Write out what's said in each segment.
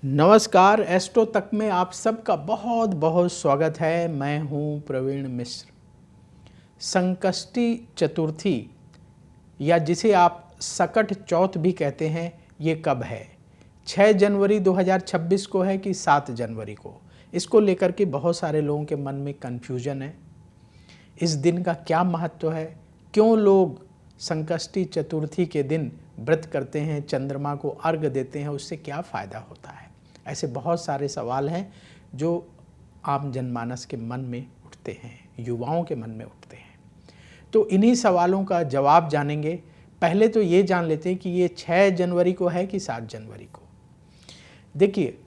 नमस्कार, एस्ट्रो तक में आप सबका बहुत बहुत स्वागत है। मैं हूं प्रवीण मिश्र। संकष्टी चतुर्थी या जिसे आप सकट चौथ भी कहते हैं, ये कब है? 6 जनवरी 2026 को है कि 7 जनवरी को? इसको लेकर के बहुत सारे लोगों के मन में कन्फ्यूजन है। इस दिन का क्या महत्व है? क्यों लोग संकष्टी चतुर्थी के दिन व्रत करते हैं, चंद्रमा को अर्घ देते हैं, उससे क्या फ़ायदा होता है? ऐसे बहुत सारे सवाल हैं जो आम जनमानस के मन में उठते हैं, युवाओं के मन में उठते हैं। तो इन्हीं सवालों का जवाब जानेंगे। पहले तो ये जान लेते हैं कि ये 6 जनवरी को है कि 7 जनवरी को। देखिए,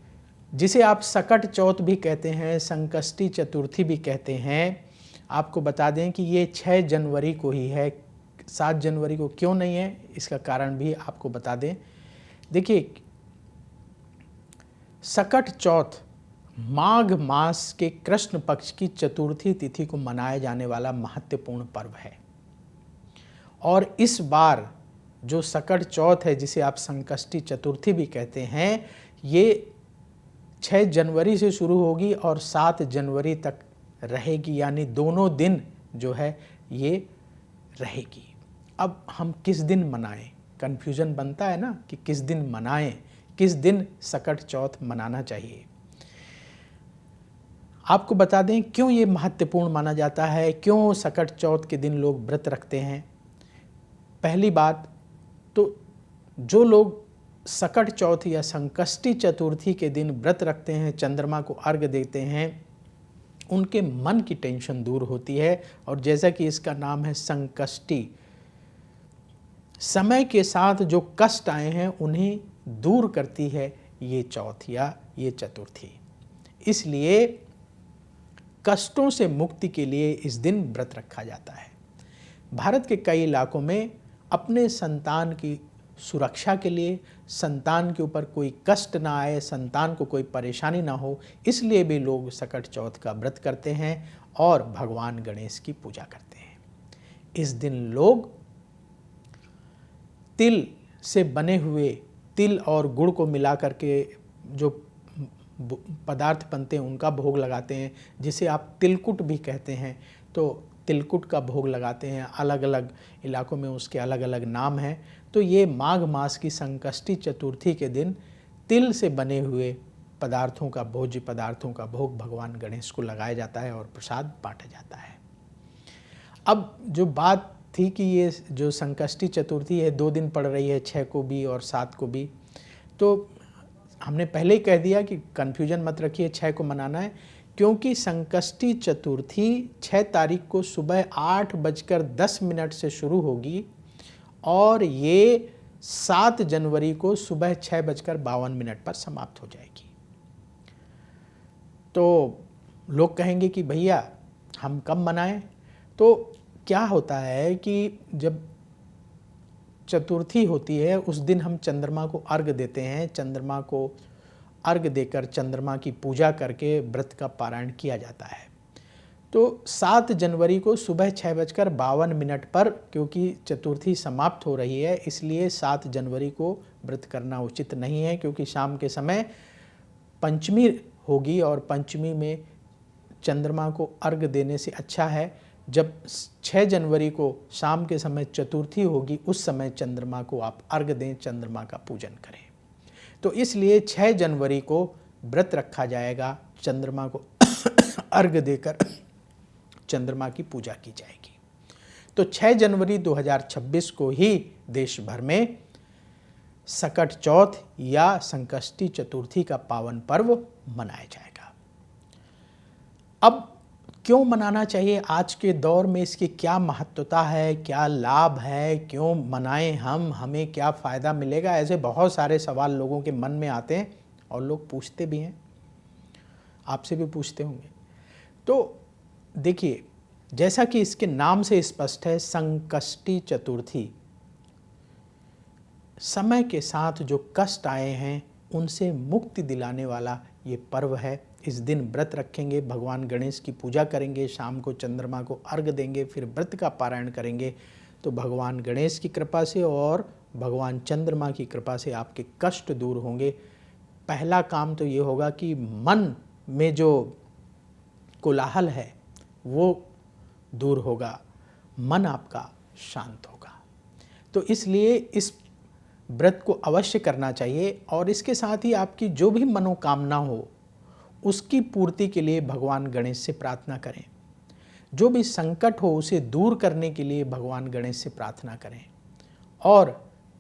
जिसे आप सकट चौथ भी कहते हैं, संकष्टी चतुर्थी भी कहते हैं, आपको बता दें कि ये 6 जनवरी को ही है। 7 जनवरी को क्यों नहीं है, इसका कारण भी आपको बता दें। देखिए, सकट चौथ माघ मास के कृष्ण पक्ष की चतुर्थी तिथि को मनाया जाने वाला महत्वपूर्ण पर्व है। और इस बार जो सकट चौथ है, जिसे आप संकष्टी चतुर्थी भी कहते हैं, ये 6 जनवरी से शुरू होगी और 7 जनवरी तक रहेगी, यानी दोनों दिन जो है ये रहेगी। अब हम किस दिन मनाएं? कन्फ्यूजन बनता है ना कि किस दिन मनाएं, किस दिन सकट चौथ मनाना चाहिए। आपको बता दें क्यों ये महत्वपूर्ण माना जाता है, क्यों सकट चौथ के दिन लोग व्रत रखते हैं। पहली बात तो, जो लोग सकट चौथ या संकष्टी चतुर्थी के दिन व्रत रखते हैं, चंद्रमा को अर्घ देते हैं, उनके मन की टेंशन दूर होती है। और जैसा कि इसका नाम है संकष्टी, समय के साथ जो कष्ट आए हैं उन्हें दूर करती है ये चौथ या ये चतुर्थी। इसलिए कष्टों से मुक्ति के लिए इस दिन व्रत रखा जाता है। भारत के कई इलाकों में अपने संतान की सुरक्षा के लिए, संतान के ऊपर कोई कष्ट ना आए, संतान को कोई परेशानी ना हो, इसलिए भी लोग सकट चौथ का व्रत करते हैं और भगवान गणेश की पूजा करते हैं। इस दिन लोग तिल से बने हुए, तिल और गुड़ को मिला करके जो पदार्थ बनते हैं उनका भोग लगाते हैं, जिसे आप तिलकुट भी कहते हैं। तो तिलकुट का भोग लगाते हैं। अलग अलग इलाकों में उसके अलग अलग नाम हैं। तो ये माघ मास की संकष्टी चतुर्थी के दिन तिल से बने हुए पदार्थों का, भोज्य पदार्थों का भोग भगवान गणेश को लगाया जाता है और प्रसाद बांटा जाता है। अब जो बात थी कि ये जो संकष्टी चतुर्थी है 2 दिन पड़ रही है, 6 को भी और 7 को भी, तो हमने पहले ही कह दिया कि कन्फ्यूजन मत रखिए, 6 को मनाना है, क्योंकि संकष्टी चतुर्थी 6 तारीख को सुबह 8:10 से शुरू होगी और ये 7 जनवरी को सुबह 6:52 पर समाप्त हो जाएगी। तो लोग कहेंगे कि भैया हम कब मनाएं? तो क्या होता है कि जब चतुर्थी होती है उस दिन हम चंद्रमा को अर्घ देते हैं। चंद्रमा को अर्घ देकर चंद्रमा की पूजा करके व्रत का पारायण किया जाता है। तो 7 जनवरी को सुबह 6:52 पर, क्योंकि चतुर्थी समाप्त हो रही है, इसलिए 7 जनवरी को व्रत करना उचित नहीं है, क्योंकि शाम के समय पंचमी होगी और पंचमी में चंद्रमा को अर्घ देने से अच्छा है जब 6 जनवरी को शाम के समय चतुर्थी होगी, उस समय चंद्रमा को आप अर्घ दें, चंद्रमा का पूजन करें। तो इसलिए 6 जनवरी को व्रत रखा जाएगा, चंद्रमा को अर्घ देकर चंद्रमा की पूजा की जाएगी। तो 6 जनवरी 2026 को ही देश भर में सकट चौथ या संकष्टी चतुर्थी का पावन पर्व मनाया जाएगा। अब क्यों मनाना चाहिए? आज के दौर में इसकी क्या महत्वता है, क्या लाभ है, क्यों मनाएं हम, हमें क्या फ़ायदा मिलेगा? ऐसे बहुत सारे सवाल लोगों के मन में आते हैं और लोग पूछते भी हैं, आपसे भी पूछते होंगे। तो देखिए, जैसा कि इसके नाम से स्पष्ट है, संकष्टी चतुर्थी, समय के साथ जो कष्ट आए हैं उनसे मुक्ति दिलाने वाला ये पर्व है। इस दिन व्रत रखेंगे, भगवान गणेश की पूजा करेंगे, शाम को चंद्रमा को अर्घ देंगे, फिर व्रत का पारायण करेंगे, तो भगवान गणेश की कृपा से और भगवान चंद्रमा की कृपा से आपके कष्ट दूर होंगे। पहला काम तो ये होगा कि मन में जो कोलाहल है वो दूर होगा, मन आपका शांत होगा। तो इसलिए इस व्रत को अवश्य करना चाहिए और इसके साथ ही आपकी जो भी मनोकामना हो उसकी पूर्ति के लिए भगवान गणेश से प्रार्थना करें। जो भी संकट हो उसे दूर करने के लिए भगवान गणेश से प्रार्थना करें और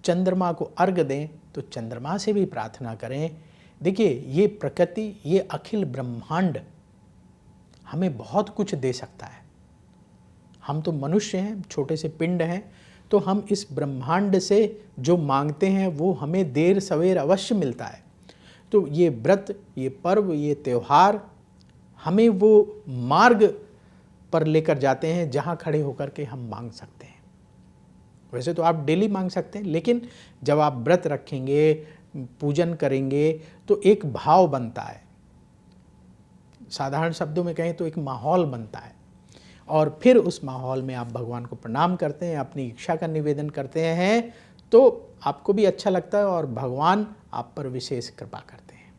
चंद्रमा को अर्घ दें तो चंद्रमा से भी प्रार्थना करें। देखिए, ये प्रकृति, ये अखिल ब्रह्मांड हमें बहुत कुछ दे सकता है। हम तो मनुष्य हैं, छोटे से पिंड हैं, तो हम इस ब्रह्मांड से जो मांगते हैं वो हमें देर सवेर अवश्य मिलता है। तो ये व्रत, ये पर्व, ये त्यौहार हमें वो मार्ग पर लेकर जाते हैं जहाँ खड़े होकर के हम मांग सकते हैं। वैसे तो आप डेली मांग सकते हैं, लेकिन जब आप व्रत रखेंगे, पूजन करेंगे तो एक भाव बनता है। साधारण शब्दों में कहें तो एक माहौल बनता है और फिर उस माहौल में आप भगवान को प्रणाम करते हैं, अपनी इच्छा का निवेदन करते हैं तो आपको भी अच्छा लगता है और भगवान आप पर विशेष कृपा करते हैं।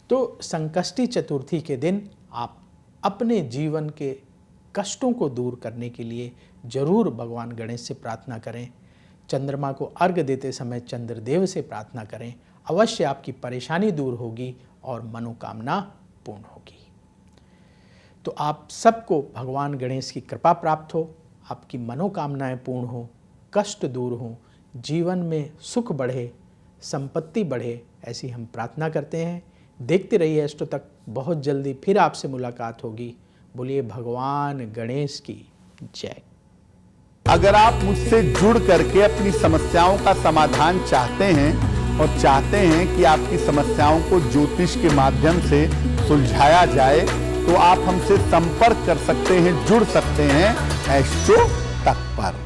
तो संकष्टी चतुर्थी के दिन आप अपने जीवन के कष्टों को दूर करने के लिए जरूर भगवान गणेश से प्रार्थना करें। चंद्रमा को अर्घ देते समय चंद्रदेव से प्रार्थना करें, अवश्य आपकी परेशानी दूर होगी और मनोकामना पूर्ण होगी। तो आप सबको भगवान गणेश की कृपा प्राप्त हो, आपकी मनोकामनाएं पूर्ण हो, कष्ट दूर हो, जीवन में सुख बढ़े, संपत्ति बढ़े, ऐसी हम प्रार्थना करते हैं। देखते रहिए एस्ट्रो तक, बहुत जल्दी फिर आपसे मुलाकात होगी। बोलिए भगवान गणेश की जय। अगर आप मुझसे जुड़ करके अपनी समस्याओं का समाधान चाहते हैं और चाहते हैं कि आपकी समस्याओं को ज्योतिष के माध्यम से सुलझाया जाए तो आप हमसे संपर्क कर सकते हैं, जुड़ सकते हैं एस्ट्रो तक पर।